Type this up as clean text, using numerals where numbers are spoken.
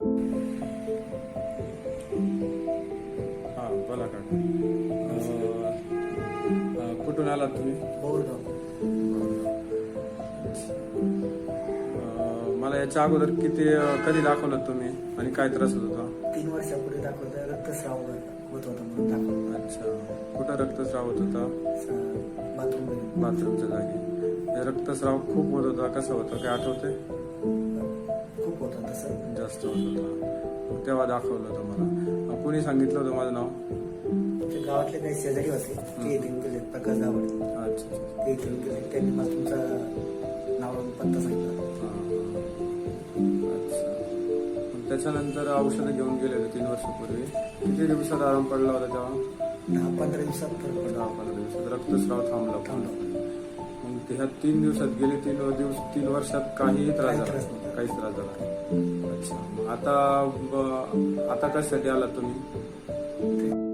हा बोला काका. कुठून आलात तुम्ही? मला याच्या अगोदर कधी दाखवलं तुम्ही आणि काय त्रास होत होता? 3 वर्षापूर्वी दाखवलं, रक्तस्राव होत होता म्हणून दाखवलं. अच्छा, कुठं रक्तस्राव होत होता? बाथरूमच्या जागी. रक्तस्राव खूप होत होता, कसं होतं काय आठवतंय? खूप होत होता सर. जास्त होत होता, तेव्हा दाखवलं होतं मला. कोणी सांगितलं होतं माझं नाव? ते गावातले काही शेजारी होते, ते येऊन गेले, प्रकाश गावडे. अच्छा, ते येऊन गेले, त्यांनी मला तुमचं नाव आणि पत्ता सांगितलं. अच्छा. त्याच्यानंतर औषधं घेऊन गेले होते 3 वर्षापूर्वी. किती दिवसात आराम पडला होता तेव्हा? 10-15 दिवसात फरक पडला. 10-15 दिवसात रक्तस्राव थांबला. मग ह्या 3 दिवसात गेले 3 वर्षात काहीही त्रास झाला? काहीच त्रास झाला. अच्छा, मग आता कशासाठी आलात तुम्ही?